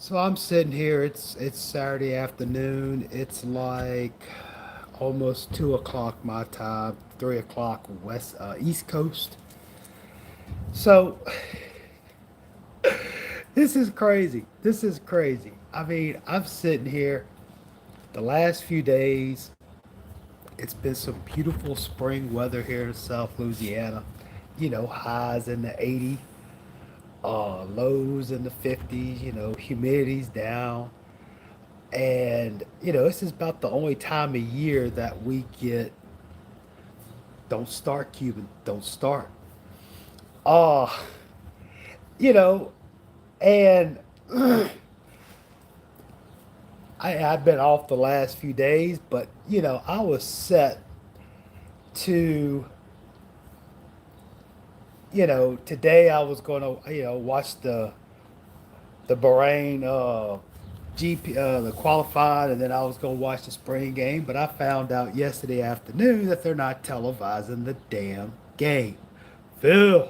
So I'm sitting here. It's Saturday afternoon. It's like almost 2 o'clock my time, 3 o'clock West East Coast. So this is crazy. This is crazy. I mean, I'm sitting here. The last few days, it's been some beautiful spring weather here in South Louisiana. Highs in the 80, lows in the 50s. Humidity's down. And, this is about the only time of year that we get don't start Cuban, don't start. Uh, you know, and I've been off the last few days, but, I was set to, today I was going to, watch the Bahrain GP, the qualified, and then I was going to watch the spring game. But I found out yesterday afternoon that they're not televising the damn game. Phil.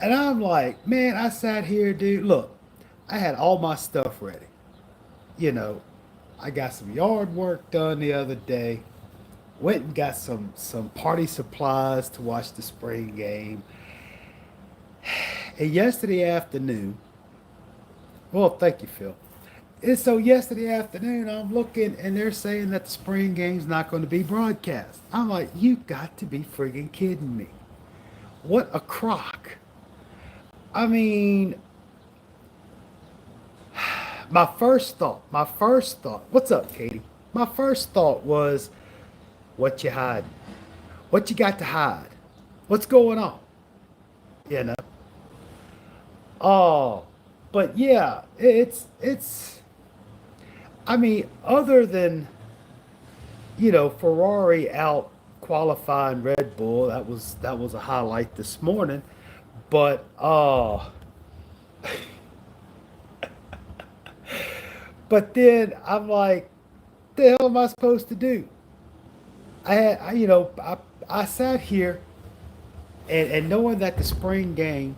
And I'm like, man, I sat here, dude. Look, I had all my stuff ready. You know, I got some yard work done the other day. Went and got some party supplies to watch the spring game. And yesterday afternoon, well, thank you, Phil. And so yesterday afternoon, I'm looking and they're saying that the spring game's not going to be broadcast. I'm like, you got to be friggin' kidding me. What a crock. I mean, my first thought, what's up, Katie? My first thought was, what you hiding? What you got to hide? What's going on? You know? Oh, but yeah, I mean, other than, Ferrari out qualifying Red Bull, that was a highlight this morning. But but then I'm like, the hell am I supposed to do? I had, I sat here and knowing that the spring game,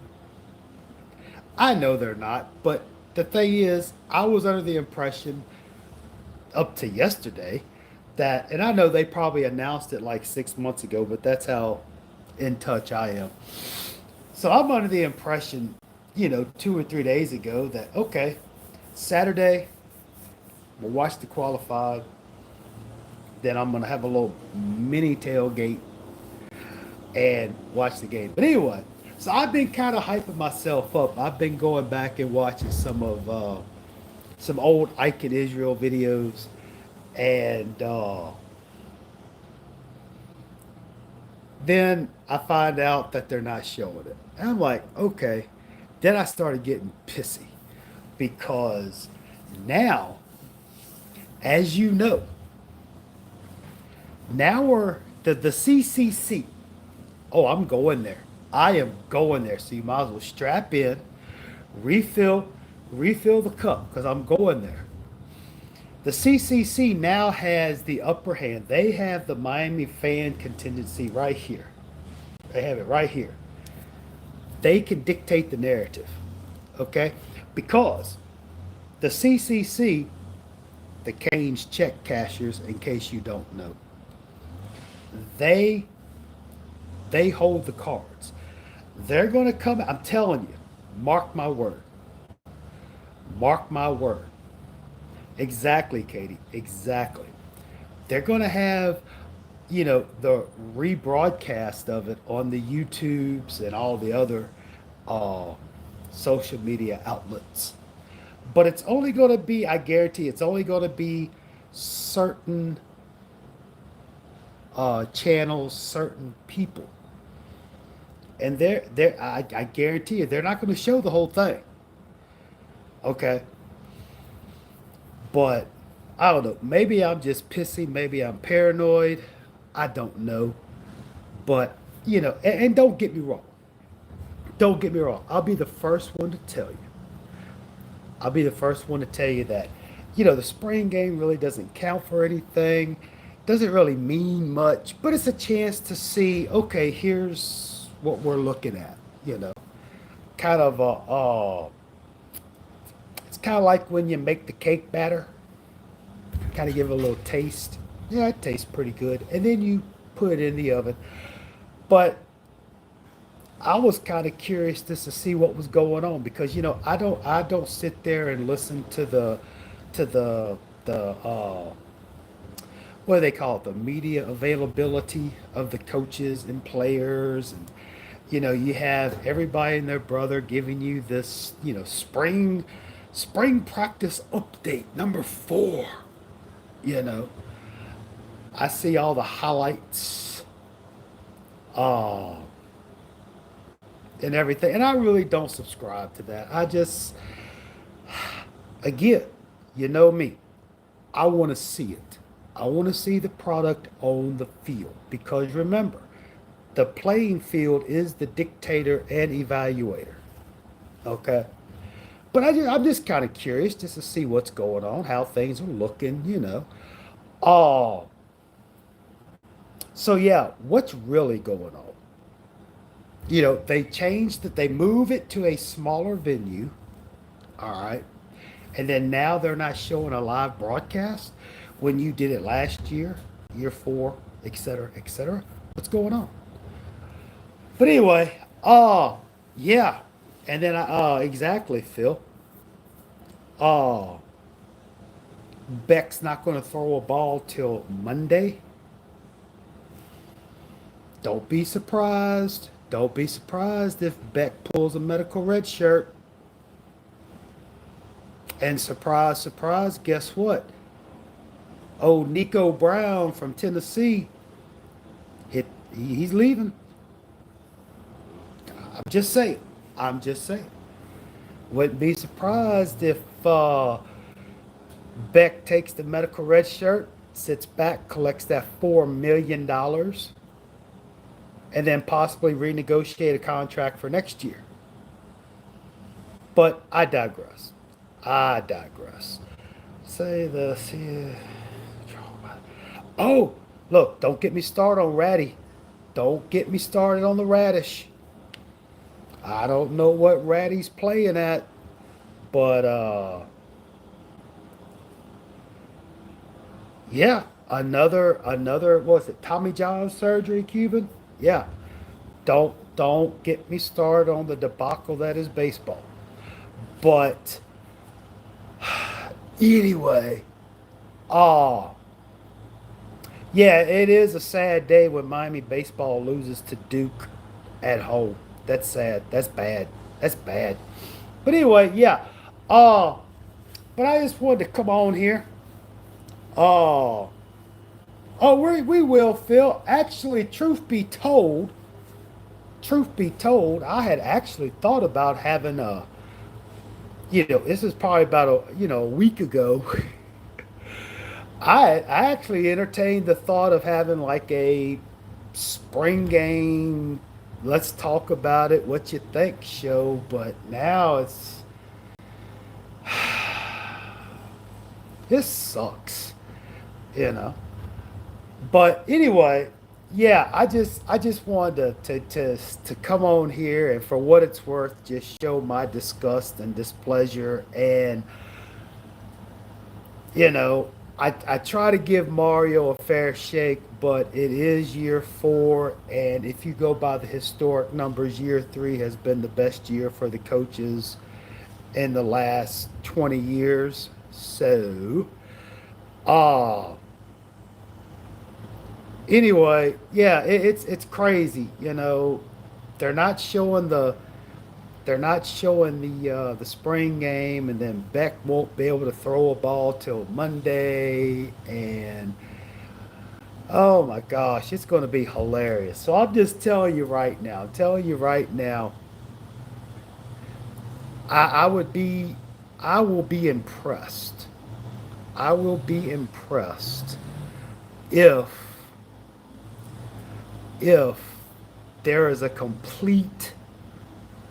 I know they're not, but the thing is, I was under the impression up to yesterday that, and I know they probably announced it like 6 months ago, but that's how in touch I am. So I'm under the impression, 2 or 3 days ago that, okay, Saturday, we'll watch the qualified, then I'm going to have a little mini tailgate and watch the game. But anyway, so I've been kind of hyping myself up. I've been going back and watching some old Ike and Israel videos, and then I find out that they're not showing it. And I'm like, okay. Then I started getting pissy because now, as you know, now we're the CCC. Oh, I'm going there. I am going there. So you might as well strap in, refill, refill the cup because I'm going there. The CCC now has the upper hand. They have the Miami fan contingency right here. They have it right here. They can dictate the narrative, okay? Because the CCC, the Canes check cashers, in case you don't know, they they hold the cards. They're going to come. I'm telling you, mark my word. Mark my word. Exactly, Katie. Exactly. They're going to have, the rebroadcast of it on the YouTubes and all the other uh, social media outlets. But it's only going to be, I guarantee, it's only going to be certain channels, certain people, and I guarantee you, they're not going to show the whole thing. Okay, but I don't know. Maybe I'm just pissy. Maybe I'm paranoid. I don't know. But and don't get me wrong. Don't get me wrong. I'll be the first one to tell you. I'll be the first one to tell you that, the spring game really doesn't count for anything. Doesn't really mean much, but it's a chance to see, okay, here's what we're looking at, kind of a kind of like when you make the cake batter, kind of give it a little taste. Yeah, it tastes pretty good. And then you put it in the oven. But I was kind of curious just to see what was going on because I don't sit there and listen to the what do they call it, the media availability of the coaches and players, and you have everybody and their brother giving you this spring practice update number 4. you know I see all the highlights uh and everything, and I really don't subscribe to that. I just, again, you know me, I want to see it. I want to see the product on the field because remember, the playing field is the dictator and evaluator. Okay, but I'm just kind of curious just to see what's going on, how things are looking. Oh, so yeah, what's really going on? They changed that. They move it to a smaller venue. All right, and then now they're not showing a live broadcast when you did it last year, year 4, etc., etc. What's going on? But anyway, yeah, and then exactly, Phil. Uh, Beck's not going to throw a ball till Monday. Don't be surprised. Don't be surprised if Beck pulls a medical red shirt. And surprise, surprise, guess what? Oh, Nico Brown from Tennessee, hit. He's leaving. I'm just saying. I'm just saying. Wouldn't be surprised if Beck takes the medical red shirt, sits back, collects that $4 million, and then possibly renegotiate a contract for next year. But I digress. I digress. Say this. Yeah. Oh, look! Don't get me started on Ratty. Don't get me started on the Radish. I don't know what Ratty's playing at, but yeah, another what was it? Tommy John surgery, Cuban? Yeah. Don't get me started on the debacle that is baseball. But anyway, ah, yeah, it is a sad day when Miami baseball loses to Duke at home. That's sad. That's bad. That's bad. But anyway, yeah. Uh, but I just wanted to come on here. Uh, we will, Phil. Actually, truth be told, I had actually thought about having this is probably about a week ago. I actually entertained the thought of having like a spring game. Let's talk about it. What you think, show? But now this sucks, you know. But anyway, yeah, I just wanted to come on here and for what it's worth, just show my disgust and displeasure. And I try to give Mario a fair shake, but it is year 4, and if you go by the historic numbers, year 3 has been the best year for the coaches in the last 20 years. So, uh anyway, yeah, it's crazy. They're not showing the spring game, and then Beck won't be able to throw a ball till Monday, and oh my gosh, it's going to be hilarious. So I'm just telling you right now, I would be, I will be impressed. I will be impressed if if there is a complete,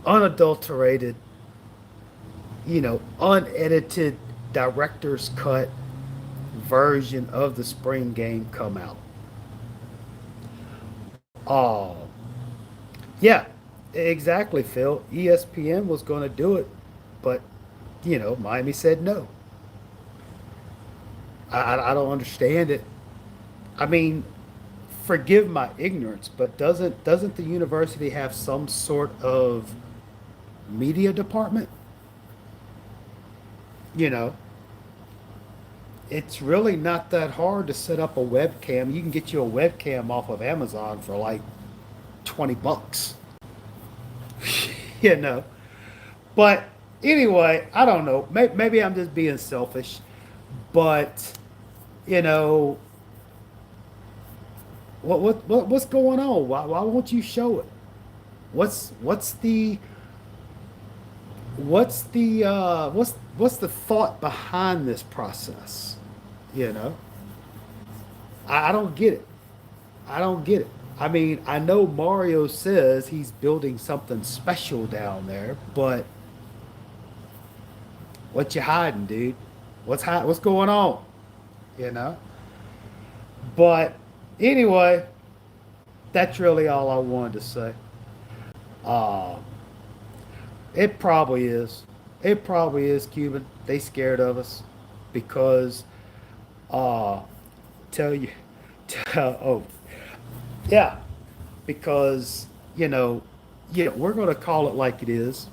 unadulterated, unedited director's cut version of the spring game come out. Oh, yeah, exactly, Phil. ESPN was going to do it, but Miami said no. I don't understand it. I mean, forgive my ignorance, but doesn't the university have some sort of media department? You know, it's really not that hard to set up a webcam. You can get you a webcam off of Amazon for like $20. you know. But anyway, I don't know. Maybe I'm just being selfish, but you know, what's going on? Why won't you show it? What's what's the what's the thought behind this process? You know, I don't get it. I don't get it. I mean, I know Mario says he's building something special down there, but what you hiding, dude? What's going on? You know. But anyway, that's really all I wanted to say. Uh, it probably is. It probably is Cuban. They scared of us because uh tell you oh yeah, because we're gonna call it like it is.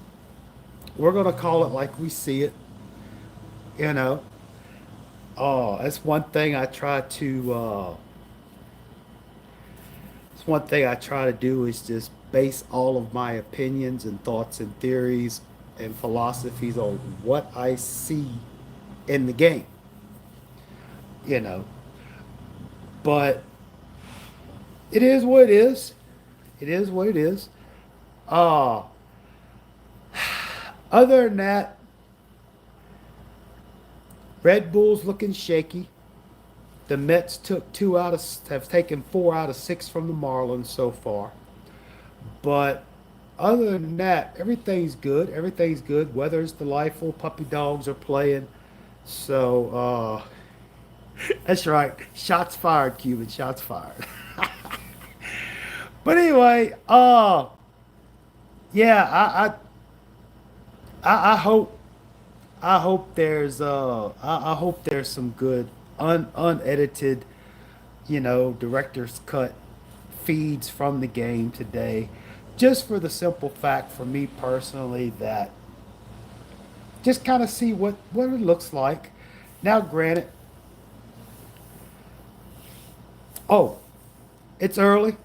We're gonna call it like we see it, you know. Oh, that's one thing I try to it's one thing I try to do is just base all of my opinions and thoughts and theories and philosophies on what I see in the game, you know. But it is what it is. It is what it is. Uh, Other than that, Red Bull's looking shaky. The Mets have taken 4 out of 6 from the Marlins so far. But other than that, everything's good. Everything's good. Weather's delightful. Puppy dogs are playing. So that's right. Shots fired, Cuban. Shots fired. But anyway, yeah, I hope I hope there's some good unedited, director's cut feeds from the game today, just for the simple fact for me personally that just kind of see what it looks like. Now, granted, oh, it's early,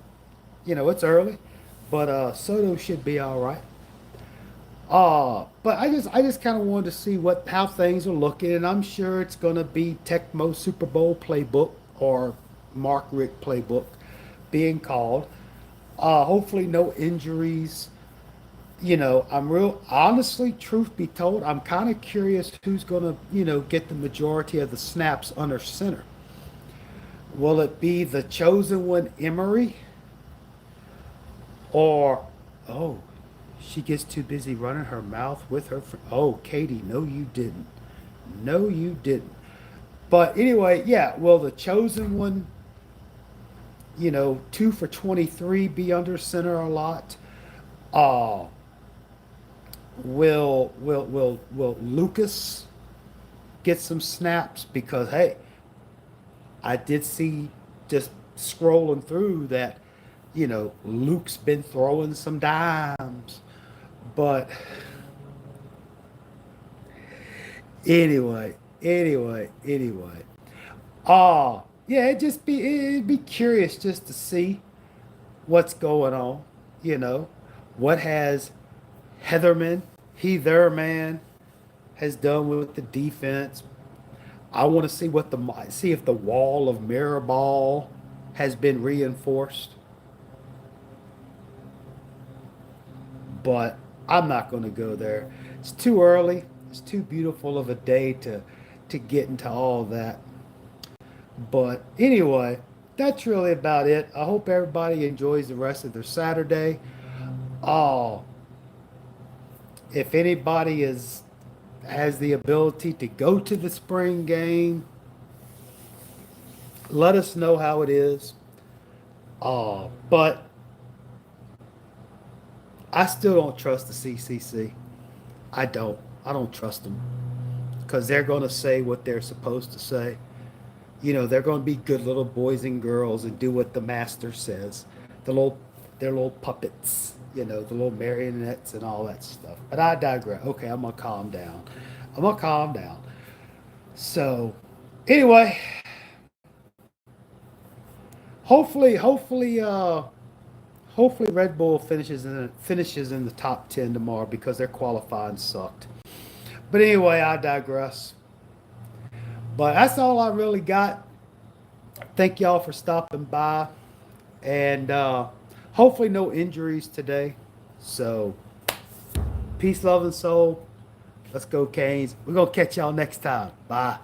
it's early, but Soto should be all right. But I just kind of wanted to see how things are looking, and I'm sure it's gonna be Tecmo Super Bowl playbook or Mark Rick playbook being called. Hopefully no injuries. I'm real honestly, truth be told, I'm kind of curious who's gonna, get the majority of the snaps under center. Will it be the chosen one, Emery, or oh, she gets too busy running her mouth with her friend. Oh, Katie, no, you didn't. No, you didn't. But anyway, yeah, will the chosen one, 2 for 23, be under center a lot? Uh, will Lucas get some snaps? Because hey, I did see just scrolling through that, Luke's been throwing some dimes. But anyway. Yeah, it'd be curious just to see what's going on. You know, what has Heatherman, he their man, has done with the defense. I want to see if the wall of mirror ball has been reinforced. But I'm not going to go there. It's too early. It's too beautiful of a day to get into all that. But anyway, that's really about it. I hope everybody enjoys the rest of their Saturday. Oh, if anybody has the ability to go to the spring game, let us know how it is. But I still don't trust the CCC. I don't. I don't trust them. because they're going to say what they're supposed to say. You know, they're going to be good little boys and girls and do what the master says. The little, they're little puppets, you know, the little marionettes and all that stuff. But I digress. Okay, I'm gonna calm down. I'm gonna calm down. So, anyway, hopefully, hopefully Red Bull finishes in the top 10 tomorrow because their qualifying sucked. But anyway, I digress. But that's all I really got. Thank y'all for stopping by, and hopefully no injuries today. So peace, love, and soul. Let's go, Canes. We're gonna catch y'all next time. Bye.